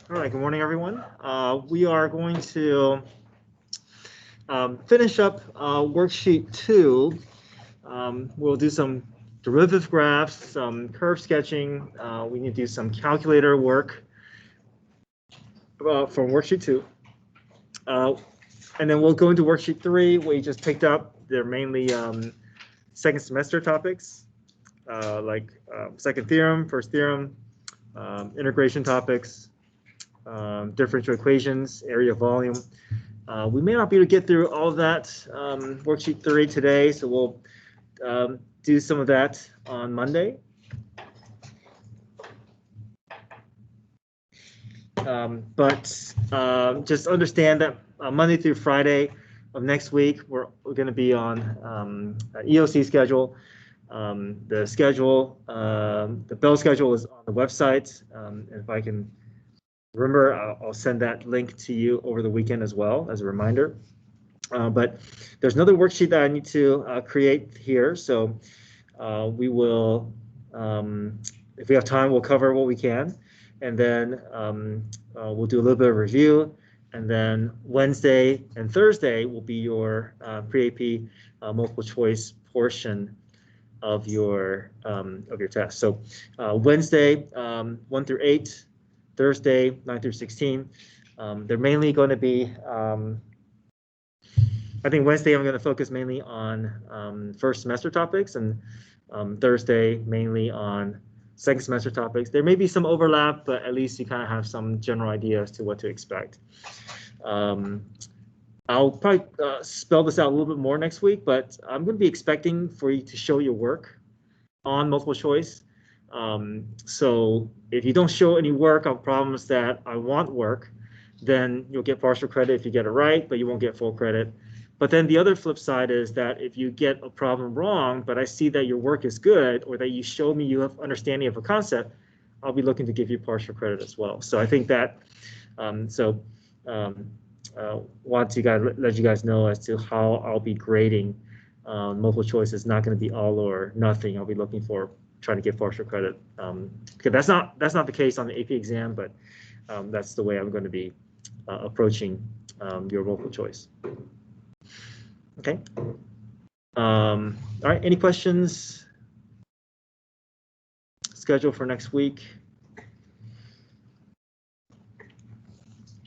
All right, good morning, everyone. We are going to finish up worksheet 2. We'll do some derivative graphs, some curve sketching. We need to do some calculator work from worksheet 2. And then we'll go into worksheet 3, we just picked up. They're mainly second semester topics, like second theorem, first theorem, integration topics, differential equations, area volume. We may not be able to get through all of that worksheet 3 today, so we'll do some of that on Monday. But just understand that Monday through Friday of next week, we're going to be on an EOC schedule. The schedule, the bell schedule is on the website. If I can remember, I'll send that link to you over the weekend as well as a reminder. But there's another worksheet that I need to create here. So we will, if we have time, we'll cover what we can. And then we'll do a little bit of review. And then Wednesday and Thursday will be your pre-AP multiple choice portion of your test. So Wednesday 1 through 8, Thursday 9 through 16. They're mainly going to be, I think Wednesday I'm going to focus mainly on first semester topics, and Thursday mainly on second semester topics. There may be some overlap, but at least you kind of have some general idea as to what to expect. I'll probably spell this out a little bit more next week, but I'm going to be expecting for you to show your work on multiple choice. So if you don't show any work on problems that I want work, then you'll get partial credit if you get it right, but you won't get full credit. But then the other flip side is that if you get a problem wrong, but I see that your work is good, or that you show me you have understanding of a concept, I'll be looking to give you partial credit as well. So I think that, want to let you guys know as to how I'll be grading. Multiple choice is not going to be all or nothing. I'll be looking for trying to get partial credit. Because that's not the case on the AP exam, but that's the way I'm going to be approaching your multiple choice. Okay. All right. Any questions? Schedule for next week.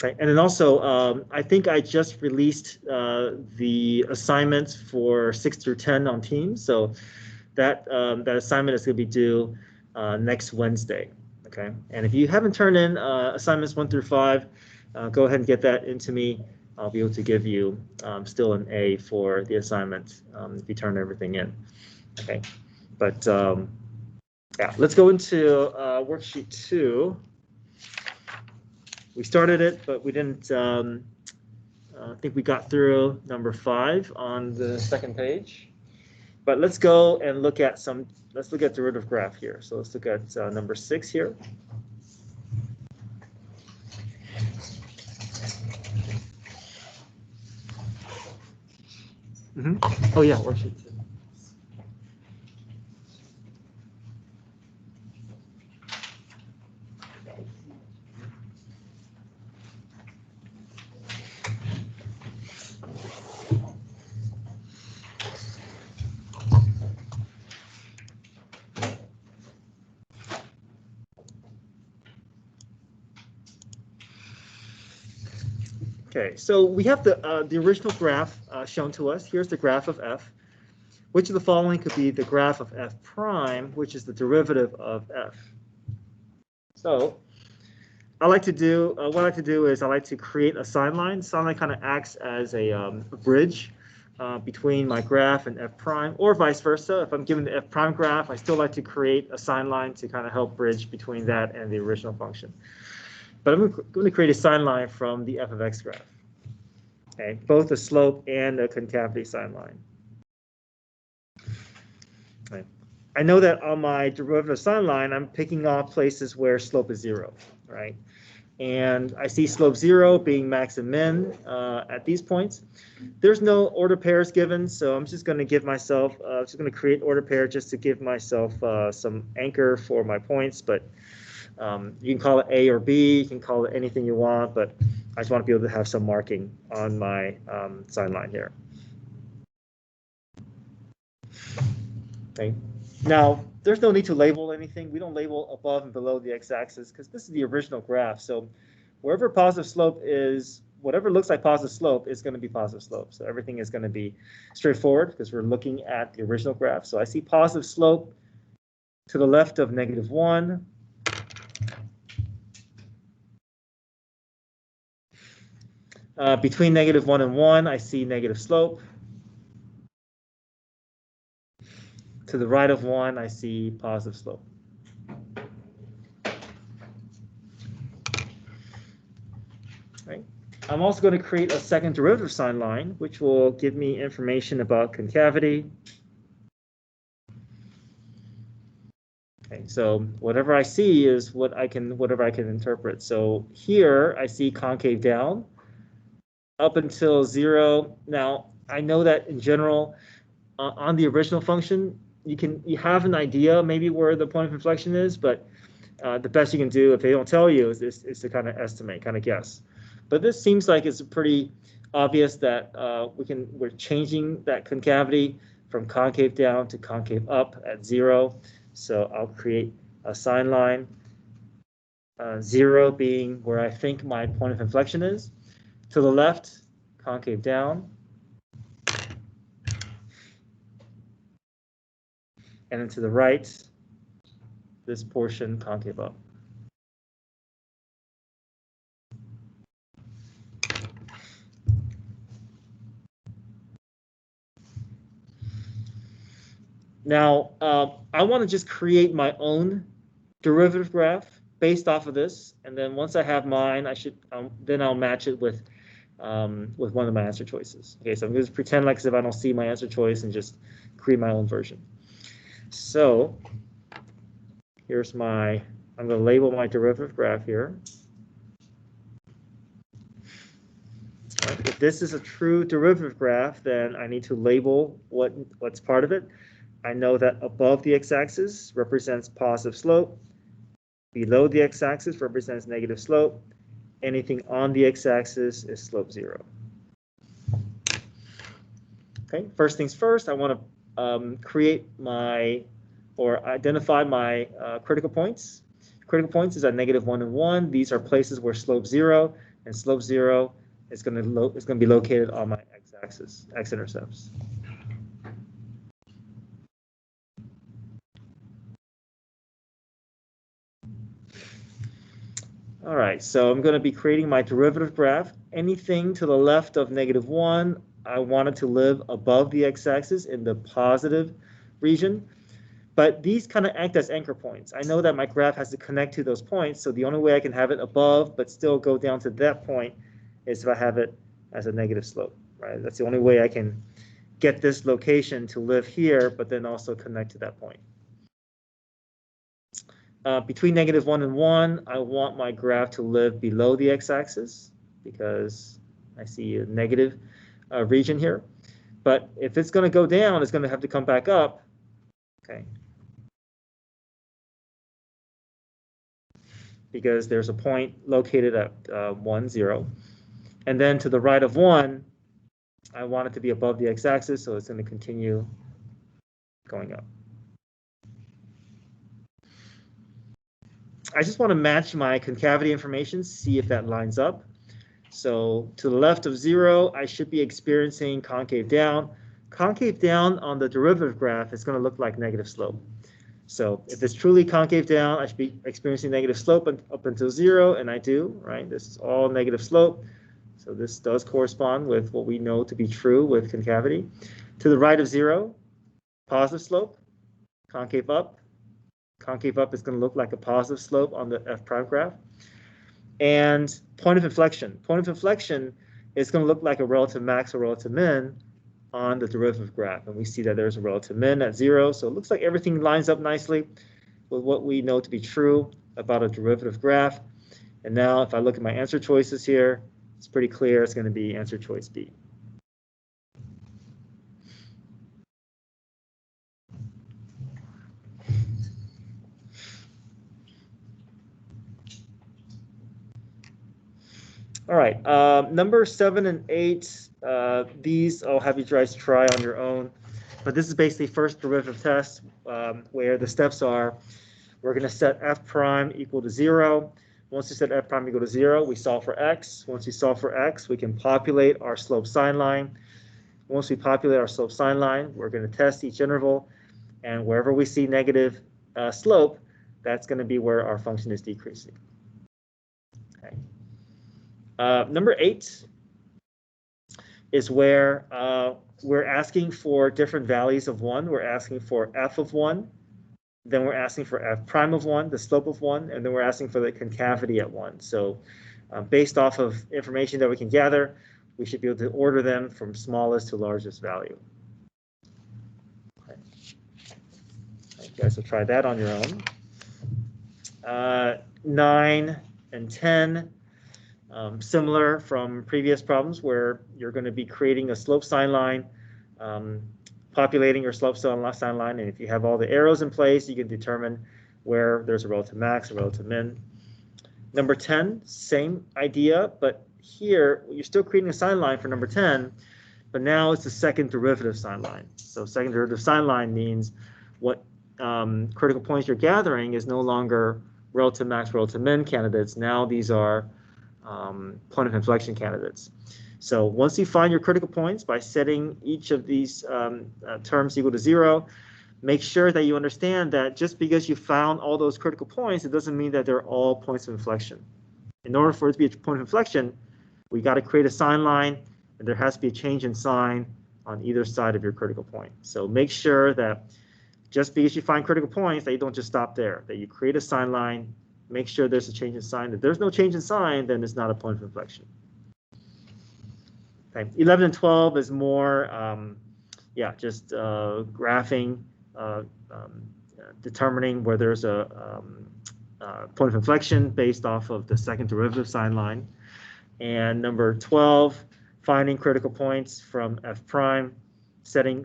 Okay. And then also, I think I just released the assignments for 6 through 10 on Teams. So that assignment is going to be due next Wednesday. Okay. And if you haven't turned in assignments 1 through 5, go ahead and get that into me. I'll be able to give you still an A for the assignment if you turn everything in. Okay. But yeah, let's go into worksheet 2. We started it, but we didn't think we got through number 5 on the second page. But let's go and look at let's look at derivative graph here. So let's look at number 6 here. Oh yeah, worksheet 2. Okay, so we have the original graph shown to us. Here's the graph of f. Which of the following could be the graph of f prime, which is the derivative of f? So what I like to do is I like to create a sign line. Sign line kind of acts as a bridge between my graph and f prime, or vice versa. If I'm given the f prime graph, I still like to create a sign line to kind of help bridge between that and the original function. But I'm going to create a sign line from the f of x graph. Okay, both a slope and a concavity sign line. Okay. I know that on my derivative sign line, I'm picking off places where slope is 0, right? And I see slope 0 being max and min at these points. There's no order pairs given, so I'm just going to give myself, just going to create order pair just to give myself some anchor for my points. But You can call it A or B, you can call it anything you want, but I just want to be able to have some marking on my sign line here. Okay. Now, there's no need to label anything. We don't label above and below the x-axis because this is the original graph. So wherever positive slope is, whatever looks like positive slope is going to be positive slope. So everything is going to be straightforward because we're looking at the original graph. So I see positive slope to the left of -1. Between -1 and 1, I see negative slope. To the right of 1, I see positive slope. Right. I'm also going to create a second derivative sign line, which will give me information about concavity. Okay, so whatever I see is whatever I can interpret. So here I see concave down up until 0. Now I know that in general on the original function you have an idea maybe where the point of inflection is, but the best you can do if they don't tell you is to kind of estimate, kind of guess. But this seems like it's pretty obvious that we're changing that concavity from concave down to concave up at 0. So I'll create a sign line, 0 being where I think my point of inflection is. To the left, concave down. And then to the right, this portion concave up. Now, I want to just create my own derivative graph based off of this, and then once I have mine, then I'll match it with one of my answer choices. Okay, so I'm going to pretend like as if I don't see my answer choice and just create my own version. So here's I'm going to label my derivative graph here. Right, if this is a true derivative graph, then I need to label what's part of it. I know that above the x-axis represents positive slope. Below the x-axis represents negative slope. Anything on the x-axis is slope 0. Okay, first things first, I want to create or identify my critical points. Critical points is at -1 and 1. These are places where slope 0 and slope 0 is going to be located on my x-axis, x-intercepts. All right, so I'm going to be creating my derivative graph. Anything to the left of -1, I want it to live above the x-axis in the positive region. But these kind of act as anchor points. I know that my graph has to connect to those points, so the only way I can have it above but still go down to that point is if I have it as a negative slope, right? That's the only way I can get this location to live here, but then also connect to that point. Between -1 and 1, I want my graph to live below the x-axis because I see a negative region here. But if it's going to go down, it's going to have to come back up. Okay. Because there's a point located at 1, 0. And then to the right of 1, I want it to be above the x-axis, so it's going to continue going up. I just want to match my concavity information, see if that lines up. So to the left of 0, I should be experiencing concave down. Concave down on the derivative graph is going to look like negative slope. So if it's truly concave down, I should be experiencing negative slope up until 0, and I do, right? This is all negative slope. So this does correspond with what we know to be true with concavity. To the right of 0, positive slope, concave up. Concave up is going to look like a positive slope on the f prime graph. And point of inflection. Point of inflection is going to look like a relative max or relative min on the derivative graph. And we see that there's a relative min at 0. So it looks like everything lines up nicely with what we know to be true about a derivative graph. And now if I look at my answer choices here, it's pretty clear it's going to be answer choice B. All right, number 7 and 8, these I'll have you guys try on your own. But this is basically first derivative test, where the steps are, we're going to set f prime equal to 0. Once we set f prime equal to 0, we solve for x. Once we solve for x, we can populate our slope sine line. Once we populate our slope sine line, we're going to test each interval. And wherever we see negative slope, that's going to be where our function is decreasing. Okay. Number 8 is where we're asking for different values of 1. We're asking for f of 1. Then we're asking for f prime of 1, the slope of 1, and then we're asking for the concavity at 1. So based off of information that we can gather, we should be able to order them from smallest to largest value. Okay. You guys will try that on your own. 9 and 10, similar from previous problems where you're going to be creating a slope sine line, populating your slope sine line, and if you have all the arrows in place, you can determine where there's a relative max, a relative min. Number 10, same idea, but here you're still creating a sine line for number 10, but now it's the second derivative sine line. So second derivative sine line means what critical points you're gathering is no longer relative max, relative min candidates. Now these are point of inflection candidates. So once you find your critical points by setting each of these terms equal to 0, make sure that you understand that just because you found all those critical points, it doesn't mean that they're all points of inflection. In order for it to be a point of inflection, we got to create a sine line, and there has to be a change in sign on either side of your critical point. So make sure that just because you find critical points, that you don't just stop there, that you create a sine line, make sure there's a change in sign. If there's no change in sign, then it's not a point of inflection. Okay. 11 and 12 is more, just graphing, determining where there's a point of inflection based off of the second derivative sine line. And number 12, finding critical points from f prime,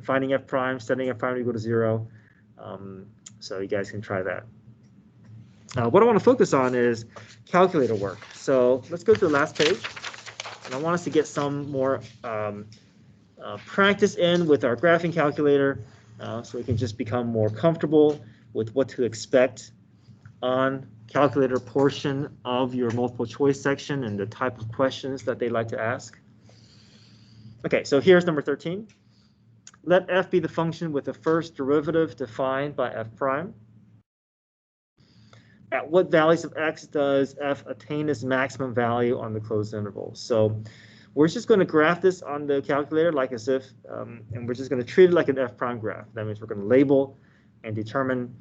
finding f prime, setting f prime equal to 0. So you guys can try that. What I want to focus on is calculator work. So let's go to the last page. And I want us to get some more practice in with our graphing calculator so we can just become more comfortable with what to expect on calculator portion of your multiple choice section and the type of questions that they like to ask. Okay, so here's number 13. Let f be the function with the first derivative defined by f prime. At what values of x does f attain its maximum value on the closed interval? So we're just going to graph this on the calculator like as if, and we're just going to treat it like an f prime graph. That means we're going to label and determine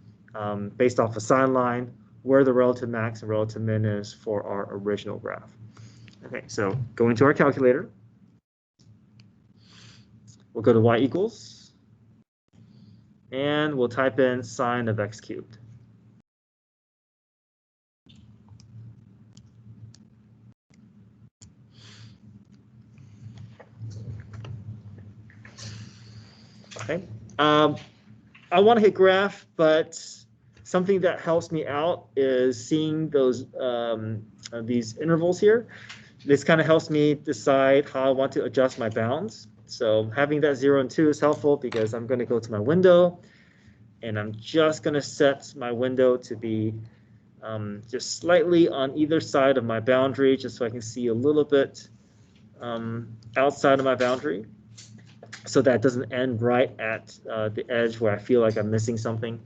based off a sine line where the relative max and relative min is for our original graph. Okay, so go into our calculator. We'll go to y equals, and we'll type in sine of x cubed. Okay, I want to hit graph, but something that helps me out is seeing those these intervals here. This kind of helps me decide how I want to adjust my bounds. So having that 0 and 2 is helpful because I'm going to go to my window, and I'm just going to set my window to be just slightly on either side of my boundary, just so I can see a little bit outside of my boundary, so that doesn't end right at the edge where I feel like I'm missing something.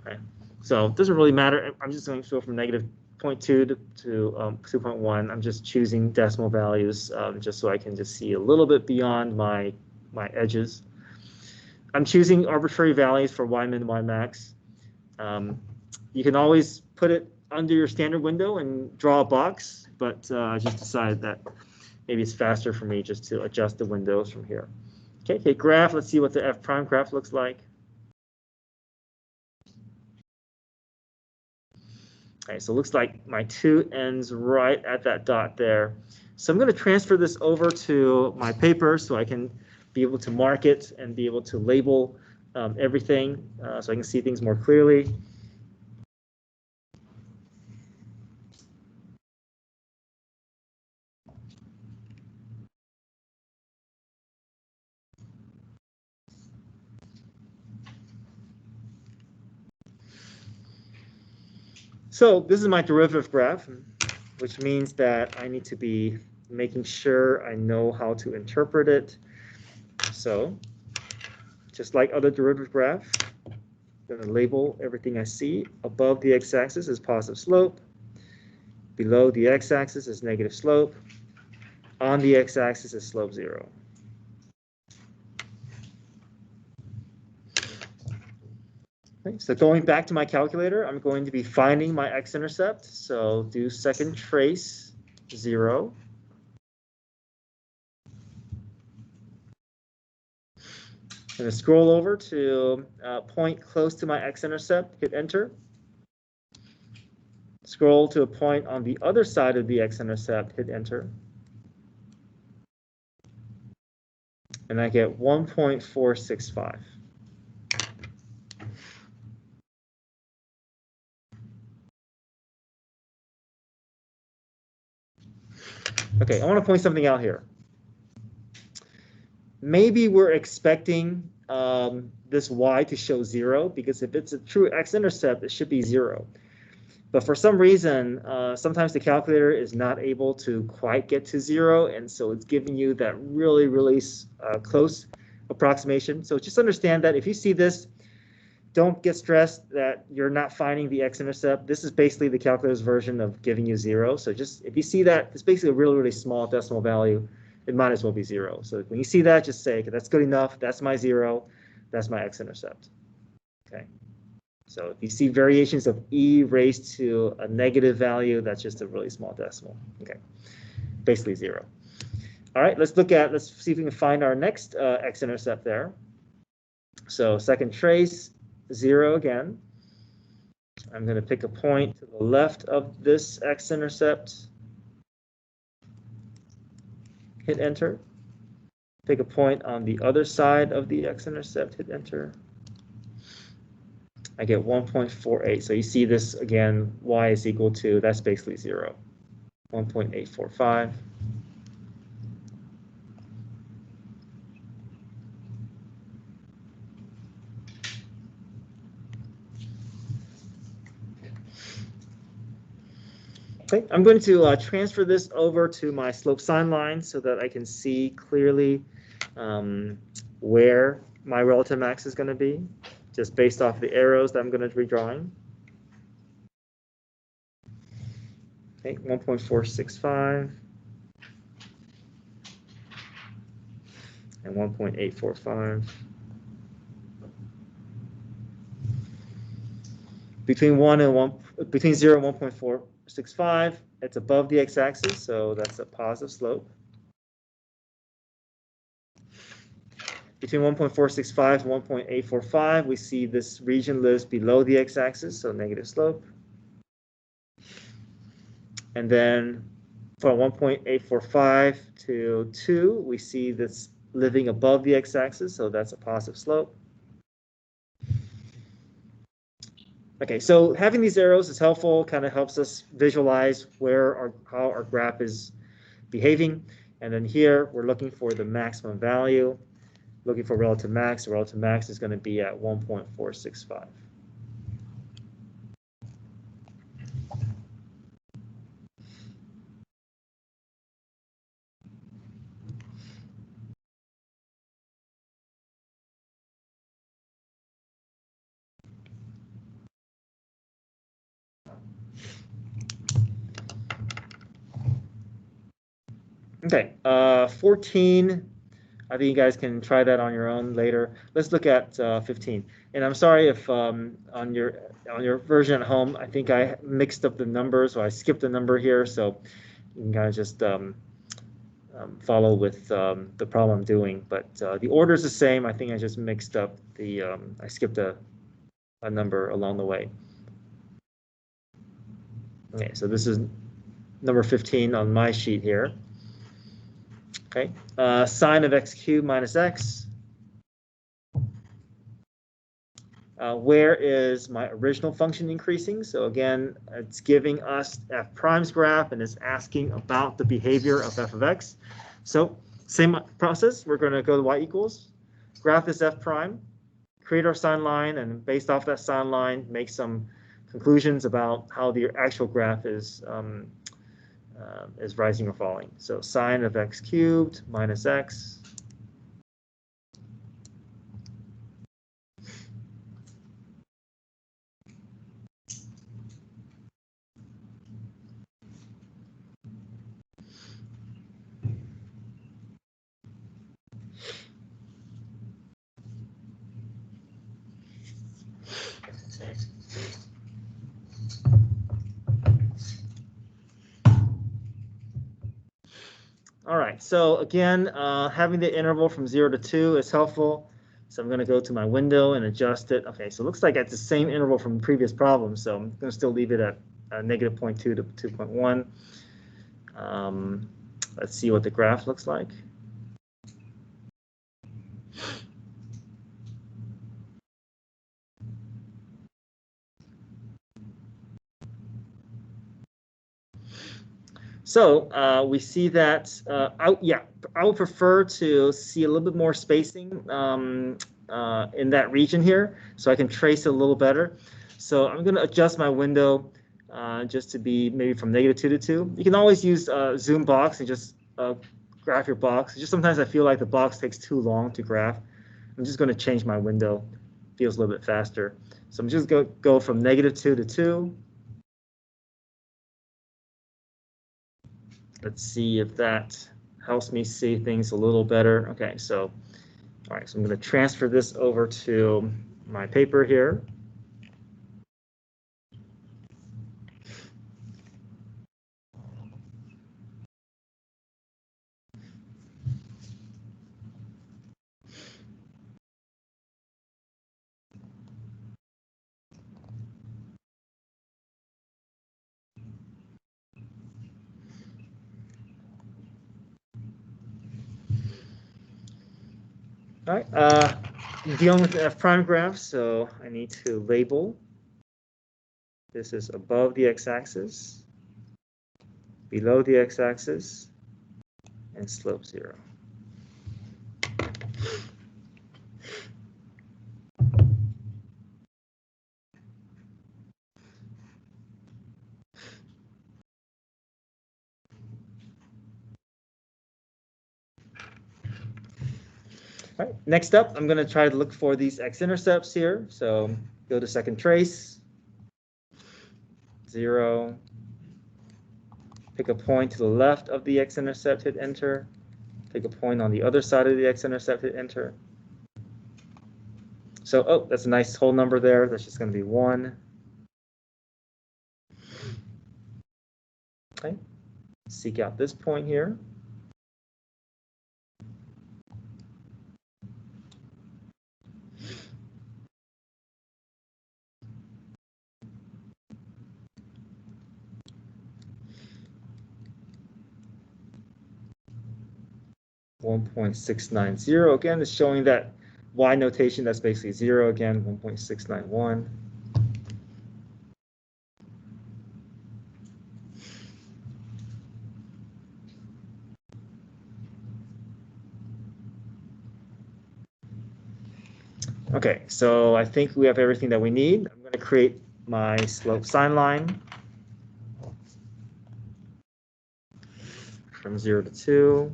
Okay. So it doesn't really matter. I'm just going to go from negative 0.2 to 2.1. I'm just choosing decimal values just so I can just see a little bit beyond my edges. I'm choosing arbitrary values for y min, y max. You can always put it under your standard window and draw a box, but I just decided that maybe it's faster for me just to adjust the windows from here. Okay, graph. Let's see what the f prime graph looks like. Okay, so it looks like my 2 ends right at that dot there. So I'm going to transfer this over to my paper so I can be able to mark it and be able to label everything so I can see things more clearly. So this is my derivative graph, which means that I need to be making sure I know how to interpret it. So just like other derivative graph, I'm going to label everything I see. Above the x-axis is positive slope. Below the x-axis is negative slope. On the x-axis is slope 0. Okay, so going back to my calculator, I'm going to be finding my x-intercept. So do second trace 0. I'm going to scroll over to a point close to my x-intercept, hit enter. Scroll to a point on the other side of the x-intercept, hit enter. And I get 1.465. Okay, I want to point something out here. Maybe we're expecting this y to show 0, because if it's a true x-intercept, it should be 0. But for some reason, sometimes the calculator is not able to quite get to 0, and so it's giving you that really, really close approximation. So just understand that if you see this, don't get stressed that you're not finding the x-intercept. This is basically the calculator's version of giving you 0. So just if you see that, it's basically a really, really small decimal value. It might as well be 0. So when you see that, just say, okay, that's good enough. That's my 0. That's my x-intercept. Okay. So if you see variations of e raised to a negative value, that's just a really small decimal. Okay, basically 0. All right, let's see if we can find our next x-intercept there. So second trace 0 again. I'm going to pick a point to the left of this x-intercept. Hit enter. Pick a point on the other side of the x-intercept. Hit enter. I get 1.48. So you see this again, y is equal to, that's basically 0. 1.845. Okay, I'm going to transfer this over to my slope sine line so that I can see clearly where my relative max is going to be, just based off the arrows that I'm going to be drawing. Okay, 1.465 and 1.845. Between 0 and 1.465, it's above the x-axis, so that's a positive slope. Between 1.465 and 1.845, we see this region lives below the x-axis, so negative slope. And then from 1.845 to 2, we see this living above the x-axis, so that's a positive slope. Okay, so having these arrows is helpful, kind of helps us visualize how our graph is behaving. And then here, we're looking for the maximum value, looking for relative max. The relative max is going to be at 1.465. Okay, 14. I think you guys can try that on your own later. Let's look at 15. And I'm sorry if on your version at home, I think I mixed up the numbers, so I skipped a number here. So you can kind of just follow with the problem I'm doing. But the order is the same. I think I just mixed up I skipped a number along the way. Okay, so this is number 15 on my sheet here. Okay, sine of x cubed minus x. Where is my original function increasing? So again, it's giving us f prime's graph and it's asking about the behavior of f of x. So same process, we're going to go to y equals, graph this f prime, create our sine line, and based off that sine line, make some conclusions about how the actual graph is rising or falling. So sine of x cubed minus x. All right, so again, having the interval from 0 to 2 is helpful. So I'm going to go to my window and adjust it. Okay, so it looks like it's the same interval from the previous problem, so I'm going to still leave it at negative 0.2 to 2.1. Let's see what the graph looks like. So we see that, I would prefer to see a little bit more spacing in that region here, so I can trace it a little better. So I'm going to adjust my window just to be maybe from -2 to 2. You can always use zoom box and just graph your box. Just sometimes I feel like the box takes too long to graph. I'm just going to change my window. Feels a little bit faster. So I'm just going to go from -2 to 2. Let's see if that helps me see things a little better. Okay, so, all right, so I'm going to transfer this over to my paper here. All right, dealing with the F prime graph, so I need to label. This is above the x-axis, below the x-axis, and slope 0. All right, next up, I'm going to try to look for these x-intercepts here. So go to second trace, 0. Pick a point to the left of the x-intercept, hit enter. Pick a point on the other side of the x-intercept, hit enter. So, oh, that's a nice whole number there. That's just going to be 1. Okay, seek out this point here. (1.690). Again, it's showing that y notation. That's basically 0 again. 1.691. Okay, so I think we have everything that we need. I'm going to create my slope sine line from 0 to 2.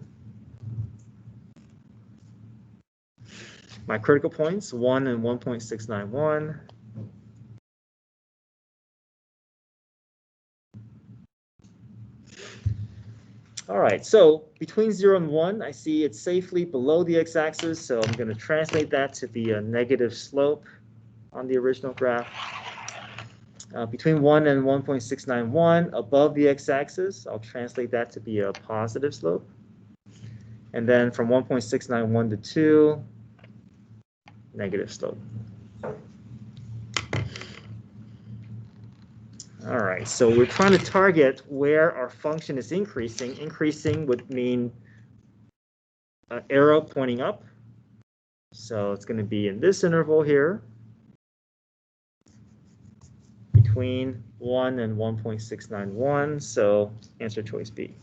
My critical points, 1 and 1.691. All right, so between 0 and 1, I see it's safely below the x-axis, so I'm going to translate that to be a negative slope on the original graph. Between 1 and 1.691, above the x-axis, I'll translate that to be a positive slope. And then from 1.691 to 2, negative slope. All right, so we're trying to target where our function is increasing. Increasing would mean an arrow pointing up. So it's going to be in this interval here, between 1 and 1.691. So answer choice B.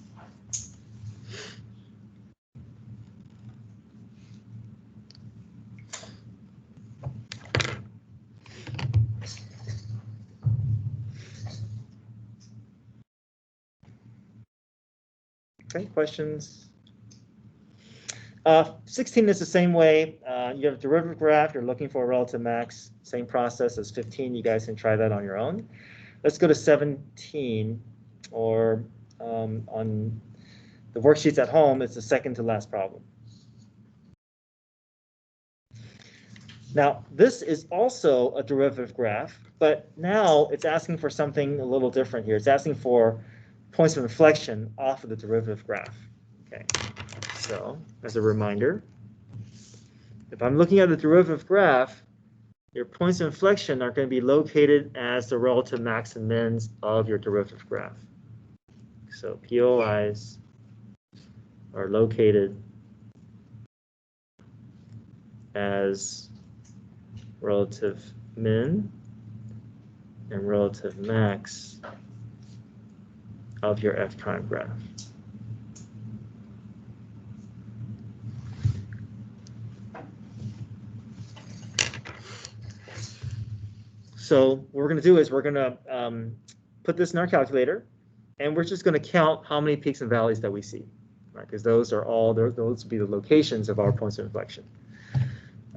Okay, questions? 16 is the same way. You have a derivative graph. You're looking for a relative max. Same process as 15. You guys can try that on your own. Let's go to 17, or on the worksheets at home, it's the second to last problem. Now, this is also a derivative graph, but now it's asking for something a little different here. It's asking for points of inflection off of the derivative graph. Okay, so as a reminder, if I'm looking at the derivative graph, your points of inflection are going to be located as the relative max and mins of your derivative graph. So POIs are located as relative min and relative max of your F prime graph. So what we're going to do is we're going to put this in our calculator, and we're just going to count how many peaks and valleys that we see, right? Because those will be the locations of our points of inflection.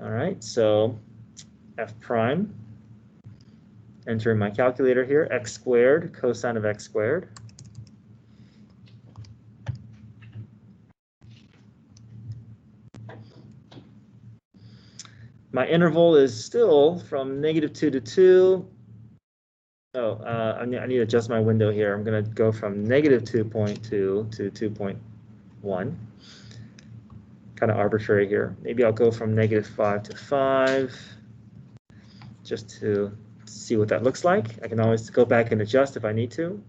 All right, so F prime, enter in my calculator here, x squared, cosine of x squared. My interval is still from -2 to 2. Oh, I need to adjust my window here. I'm going to go from -2.2 to 2.1. Kind of arbitrary here. Maybe I'll go from -5 to 5, just to see what that looks like. I can always go back and adjust if I need to.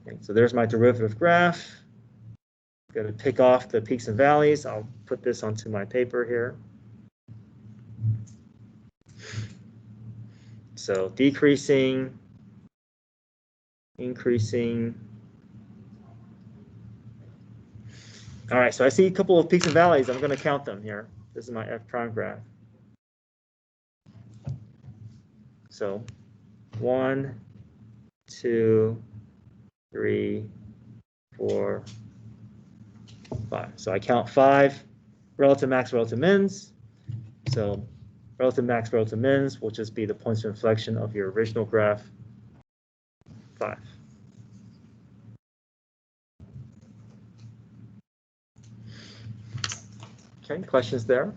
Okay, so there's my derivative graph. I'm going to pick off the peaks and valleys. I'll put this onto my paper here. So decreasing, increasing. All right, so I see a couple of peaks and valleys. I'm going to count them here. This is my F prime graph. So 1, 2, 3, 4, 5. So I count 5 relative max, relative mins. So relative max, relative mins will just be the points of inflection of your original graph, 5. Okay, questions there?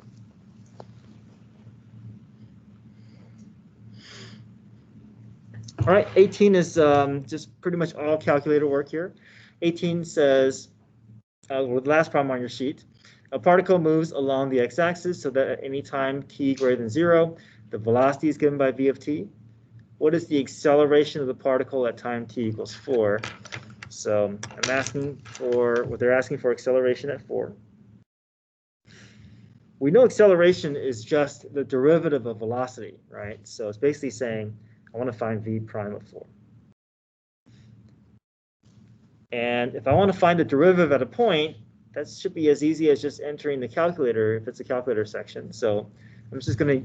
All right, 18 is just pretty much all calculator work here. 18 says, with the last problem on your sheet, a particle moves along the x-axis so that at any time t greater than 0, the velocity is given by v of t. What is the acceleration of the particle at time t equals 4? So I'm asking for, what they're asking for, acceleration at 4. We know acceleration is just the derivative of velocity, right? So it's basically saying, I want to find v prime of 4. And if I want to find the derivative at a point, that should be as easy as just entering the calculator if it's a calculator section. So I'm just going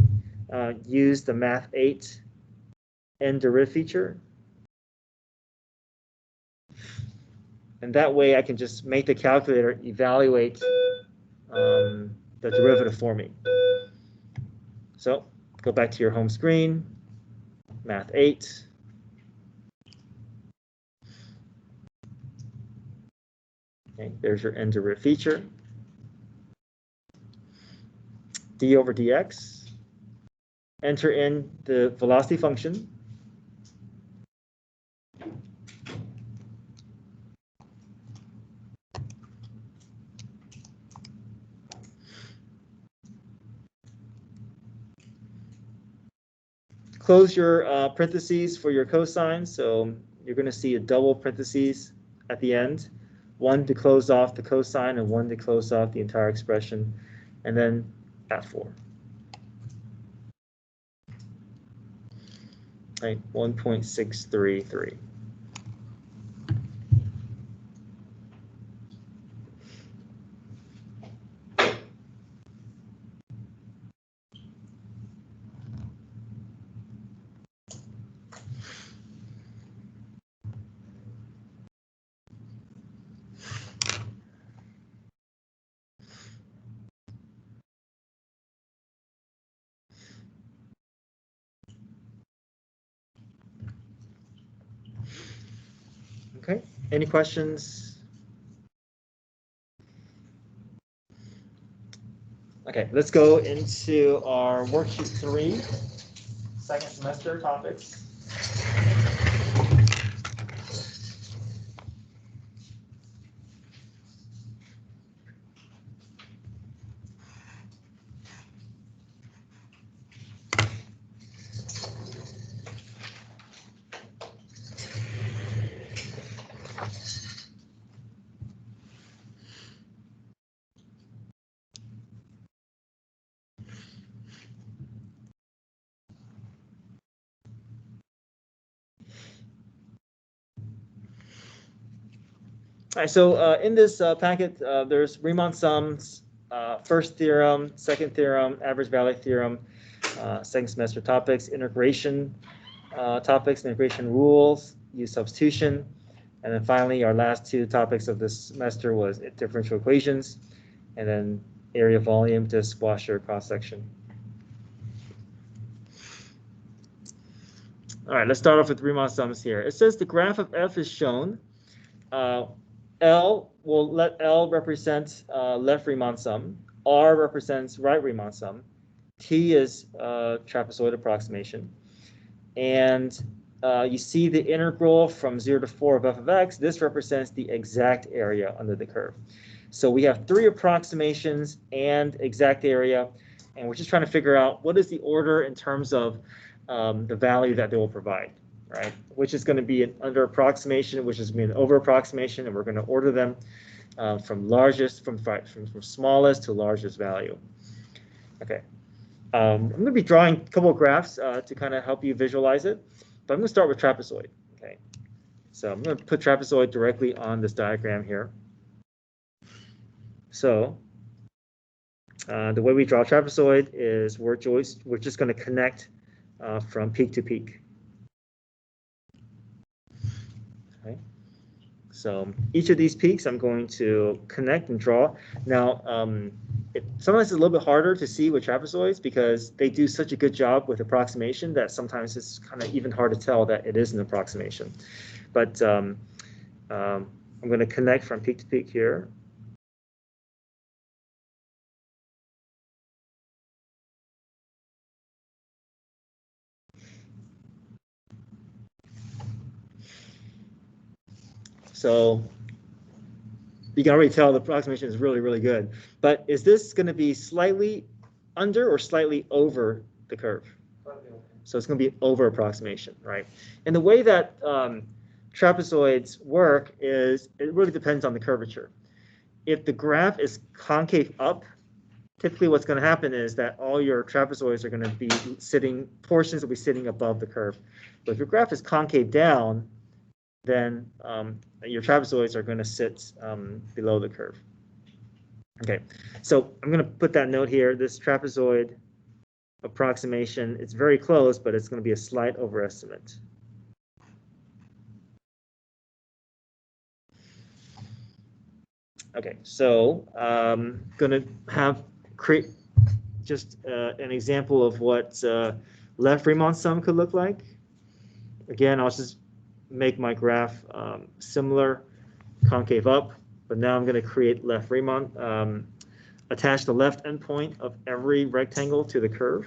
to use the Math 8 n-deriv feature. And that way I can just make the calculator evaluate the derivative for me. So go back to your home screen, Math 8. Okay, there's your n-deriv feature. d over dx. Enter in the velocity function. Close your parentheses for your cosine. So you're going to see a double parentheses at the end. One to close off the cosine and one to close off the entire expression. And then at 4. Right, 1.633. Okay, any questions? Okay, let's go into our worksheet 3, second semester topics. All right, so in this packet, there's Riemann sums, first theorem, second theorem, average value theorem, second semester topics, integration topics, integration rules, use substitution, and then finally our last 2 topics of this semester was differential equations, and then area volume to squash your cross section. All right, let's start off with Riemann sums here. It says the graph of f is shown. L will let L represent left Riemann sum. R represents right Riemann sum. T is trapezoid approximation. And you see the integral from 0 to 4 of f of x. This represents the exact area under the curve. So we have 3 approximations and exact area. And we're just trying to figure out what is the order in terms of the value that they will provide. Right, which is going to be an under approximation, which is going to be an over approximation, and we're going to order them from smallest to largest value. Okay, I'm going to be drawing a couple of graphs to kind of help you visualize it, but I'm going to start with trapezoid. Okay, so I'm going to put trapezoid directly on this diagram here. So the way we draw trapezoid is we're just going to connect from peak to peak. So each of these peaks I'm going to connect and draw. Now, sometimes it's a little bit harder to see with trapezoids because they do such a good job with approximation that sometimes it's kind of even hard to tell that it is an approximation. But I'm going to connect from peak to peak here. So you can already tell the approximation is really, really good. But is this going to be slightly under or slightly over the curve? So it's going to be over approximation, right? And the way that trapezoids work is it really depends on the curvature. If the graph is concave up, typically what's going to happen is that all your trapezoids are going to be portions will be sitting above the curve. But if your graph is concave down, then your trapezoids are going to sit below the curve. Okay, so I'm going to put that note here. This trapezoid approximation, it's very close, but it's going to be a slight overestimate. Okay, so I'm going to create just an example of what left Riemann sum could look like. Again, I'll just make my graph similar, concave up, but now I'm going to create left Riemann, attach the left endpoint of every rectangle to the curve.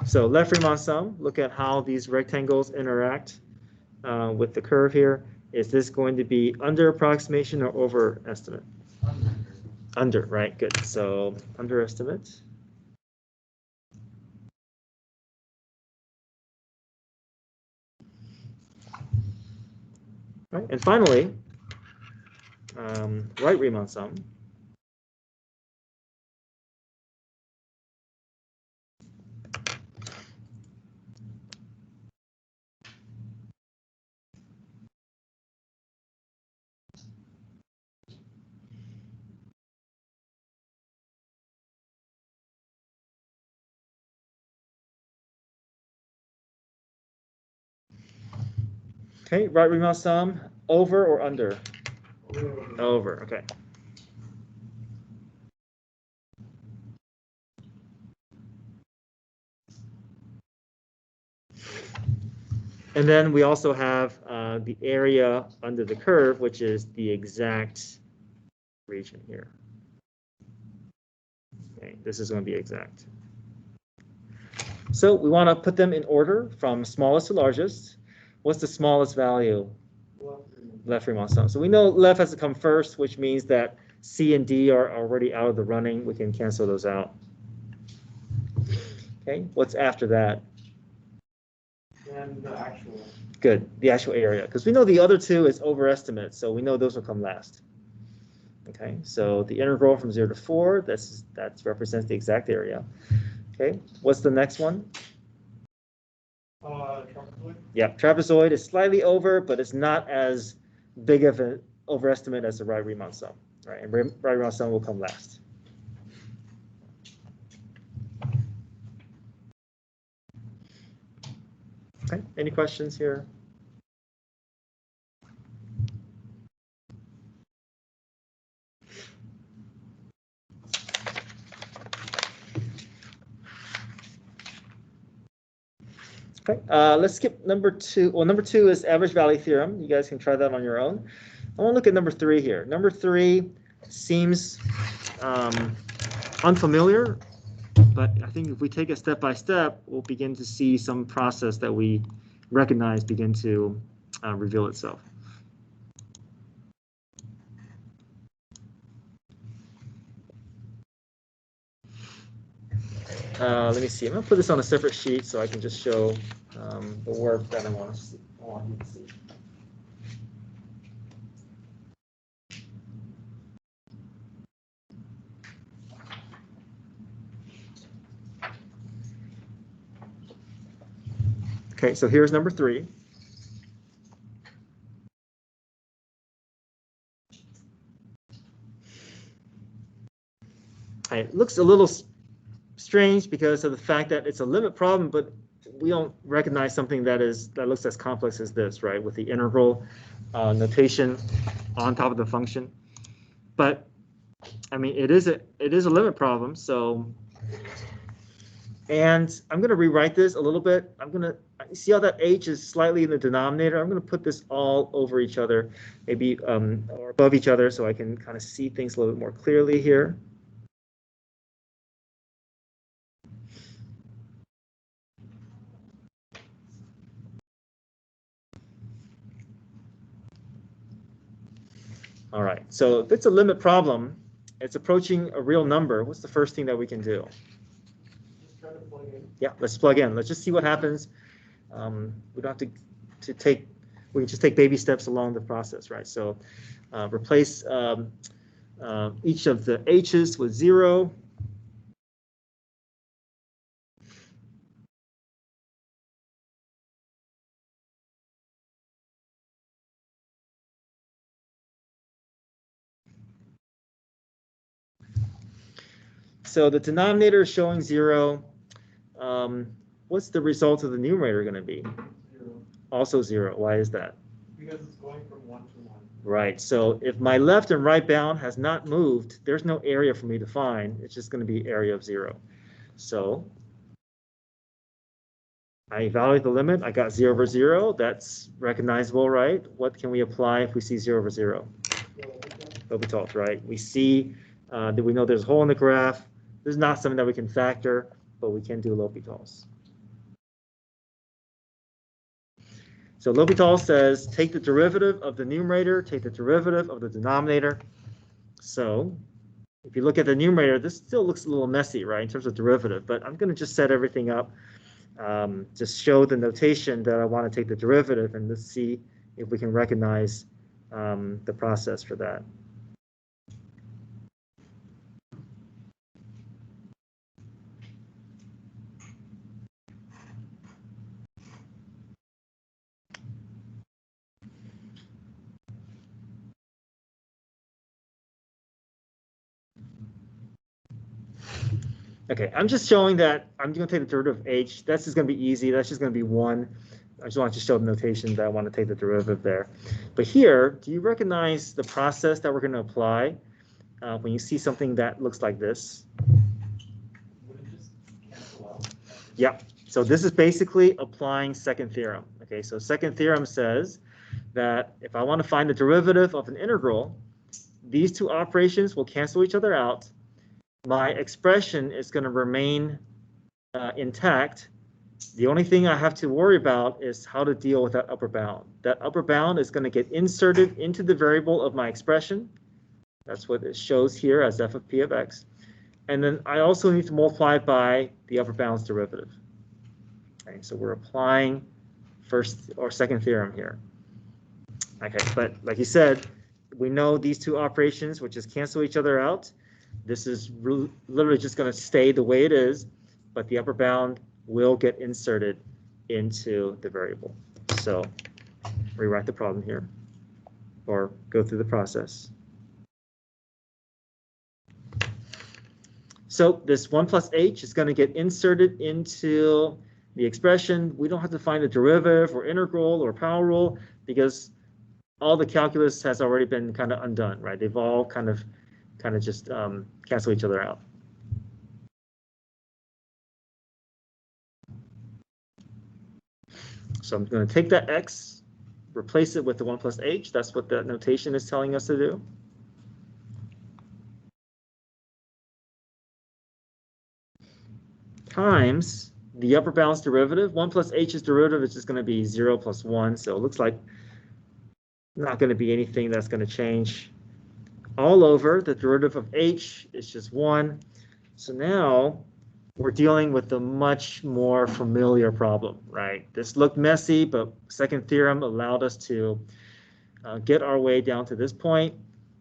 So left Riemann sum, look at how these rectangles interact with the curve here. Is this going to be under approximation or over estimate? Under, right, good. So underestimate. Right, and finally, right Riemann sum. Okay, right Riemann sum, over or under? Over, okay. And then we also have the area under the curve, which is the exact region here. Okay, this is going to be exact. So we want to put them in order from smallest to largest. What's the smallest value? Left Riemann sum. So we know left has to come first, which means that C and D are already out of the running. We can cancel those out. Okay, what's after that? And the actual. Good, the actual area, because we know the other two is overestimate, so we know those will come last. Okay, so the integral from 0 to 4, that represents the exact area. Okay, what's the next one? Trapezoid. Yeah, trapezoid is slightly over, but it's not as big of an overestimate as the right Riemann sum, right? And right Riemann sum will come last. Okay, any questions here? Okay, let's skip number 2. Well, number 2 is average value theorem. You guys can try that on your own. I want to look at number 3 here. Number 3 seems unfamiliar, but I think if we take it step by step, we'll begin to see some process that we recognize begin to reveal itself. Let me see. I'm going to put this on a separate sheet so I can just show the work that I want you to see. Okay, so here's number 3. It looks a little strange because of the fact that it's a limit problem, but we don't recognize something that looks as complex as this, right? With the integral notation on top of the function. But I mean, it is a limit problem. So, and I'm going to rewrite this a little bit. I'm going to see how that h is slightly in the denominator. I'm going to put this all over each other, maybe or above each other, so I can kind of see things a little bit more clearly here. All right, so if it's a limit problem, it's approaching a real number, what's the first thing that we can do? Just try to plug in. Yeah, let's plug in. Let's just see what happens. We don't have to take, we can just take baby steps along the process, right? So replace each of the h's with 0. So the denominator is showing 0. What's the result of the numerator going to be? 0. Also 0. Why is that? Because it's going from 1 to 1. Right. So if my left and right bound has not moved, there's no area for me to find. It's just going to be area of 0. So I evaluate the limit. I got 0 over 0. That's recognizable, right? What can we apply if we see 0 over 0? L'Hopital's, right? We see that we know there's a hole in the graph. This is not something that we can factor, but we can do L'Hopital's. So L'Hopital says take the derivative of the numerator, take the derivative of the denominator. So if you look at the numerator, this still looks a little messy, right, in terms of derivative, but I'm going to just set everything up, just show the notation that I want to take the derivative, and let's see if we can recognize the process for that. Okay, I'm just showing that I'm going to take the derivative of h. That's just going to be easy. That's just going to be 1. I just want to show the notation that I want to take the derivative there. But here, do you recognize the process that we're going to apply when you see something that looks like this? Would it just cancel out? Yeah. So this is basically applying second theorem. Okay, so second theorem says that if I want to find the derivative of an integral, these two operations will cancel each other out. My expression is going to remain intact. The only thing I have to worry about is how to deal with that upper bound. That upper bound is going to get inserted into the variable of my expression. That's what it shows here as f of p of x. And then I also need to multiply it by the upper bound's derivative. Okay, so we're applying first or second theorem here. Okay, but like you said, we know these two operations which just cancel each other out. This is literally just going to stay the way it is, but the upper bound will get inserted into the variable. So rewrite the problem here, or go through the process. So this 1 plus h is going to get inserted into the expression. We don't have to find a derivative or integral or power rule because all the calculus has already been kind of undone, right? They've all kind of just cancel each other out. So I'm going to take that x, replace it with the 1 plus h. That's what the notation is telling us to do. Times the upper bound's derivative. 1 plus h's derivative is just going to be 0 plus 1. So it looks like not going to be anything that's going to change. All over, the derivative of h is just 1. So now we're dealing with a much more familiar problem, right? This looked messy, but second theorem allowed us to get our way down to this point.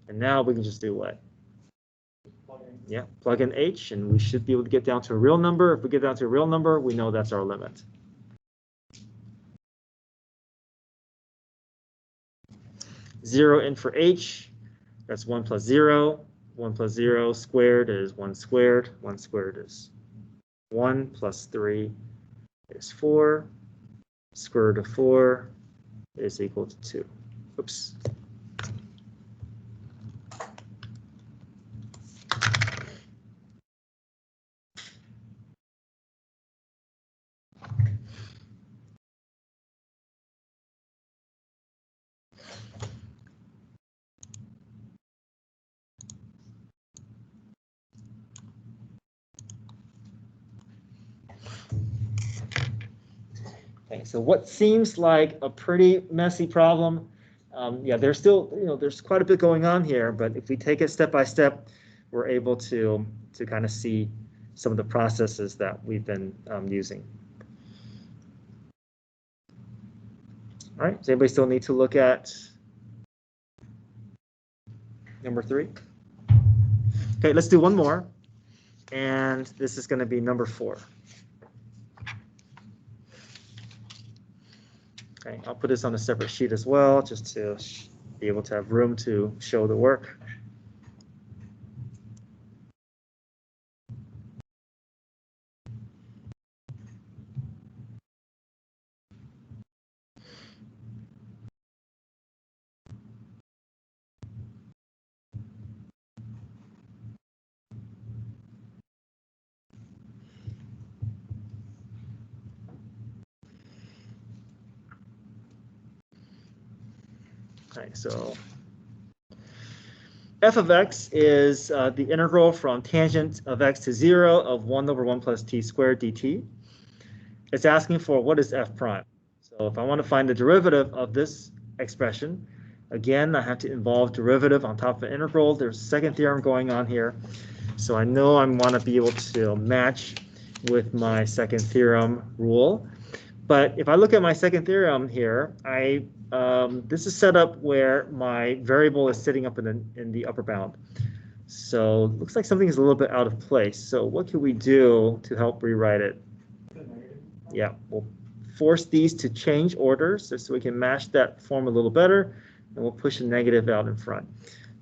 And now we can just do what? Yeah, plug in h, and we should be able to get down to a real number. If we get down to a real number, we know that's our limit. Zero in for h, that's 1 plus 0. 1 plus 0 squared is 1 squared. 1 squared is 1 plus 3 is 4. Square root of 4 is equal to 2. Oops. Okay, so what seems like a pretty messy problem, yeah, there's still, there's quite a bit going on here, but if we take it step by step, we're able to kind of see some of the processes that we've been using. All right, does anybody still need to look at number 3? Okay, let's do one more, and this is going to be number 4. Okay, I'll put this on a separate sheet as well, just to be able to have room to show the work. Okay, so f of x is the integral from tangent of x to 0 of 1 over 1 plus t squared dt. It's asking for what is f prime. So if I want to find the derivative of this expression, again, I have to involve derivative on top of an integral. There's a second theorem going on here. So I know I want to be able to match with my second theorem rule. But if I look at my second theorem here, this is set up where my variable is sitting up in the upper bound. So it looks like something is a little bit out of place. So what can we do to help rewrite it? Yeah, we'll force these to change orders so we can match that form a little better, and we'll push a negative out in front.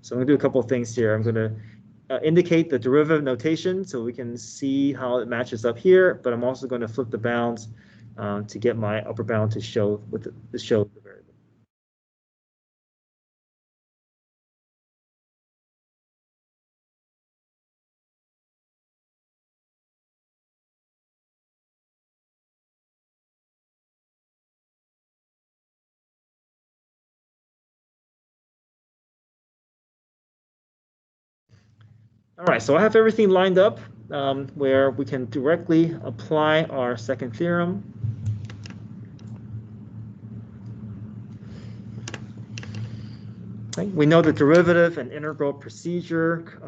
So I'm going to do a couple of things here. I'm going to indicate the derivative notation so we can see how it matches up here, but I'm also going to flip the bounds to get my upper bound to show with the show the variable. All right, so I have everything lined up where we can directly apply our second theorem. Okay, we know the derivative and integral procedure.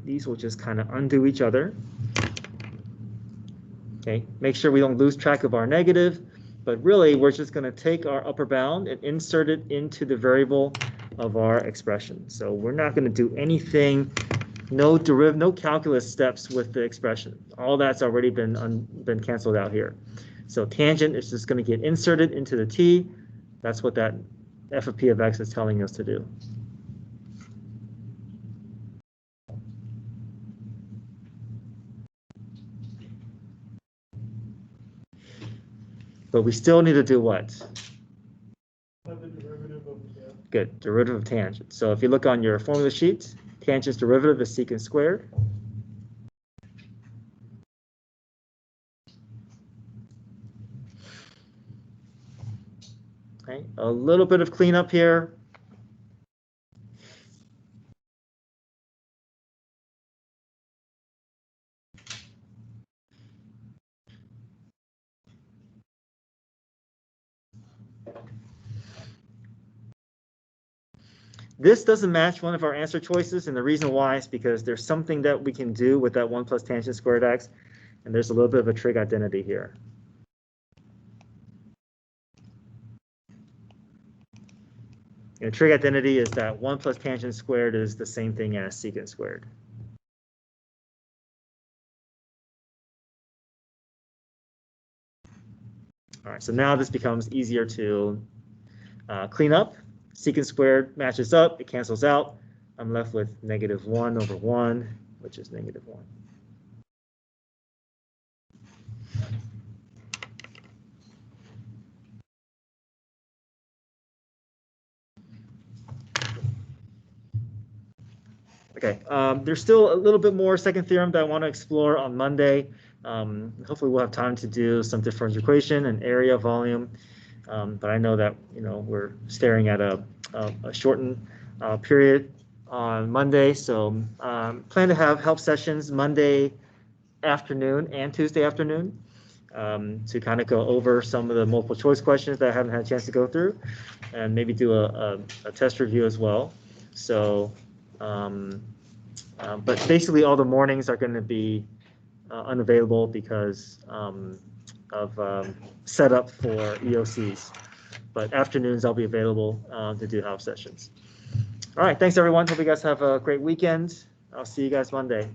These will just kind of undo each other. Okay, make sure we don't lose track of our negative, but really we're just going to take our upper bound and insert it into the variable of our expression. So we're not going to do anything. No calculus steps with the expression. All that's already been canceled out here. So tangent is just going to get inserted into the t. That's what that f of p of x is telling us to do. But we still need to do what? The derivative of Good, derivative of tangent. So if you look on your formula sheet, tangent's derivative is secant squared. Okay, a little bit of cleanup here. This doesn't match one of our answer choices, and the reason why is because there's something that we can do with that 1 plus tangent squared x, and there's a little bit of a trig identity here. And trig identity is that 1 plus tangent squared is the same thing as secant squared. All right, so now this becomes easier to clean up. Secant squared matches up, it cancels out. I'm left with -1 over 1, which is -1. Okay, there's still a little bit more second theorem that I want to explore on Monday. Hopefully we'll have time to do some differential equation and area volume. But I know that we're staring at a shortened period on Monday, so plan to have help sessions Monday afternoon and Tuesday afternoon to kind of go over some of the multiple choice questions that I haven't had a chance to go through, and maybe do a test review as well. So, but basically all the mornings are going to be unavailable because of setup for EOCs. But afternoons I'll be available to do help sessions. All right, thanks everyone. Hope you guys have a great weekend. I'll see you guys Monday.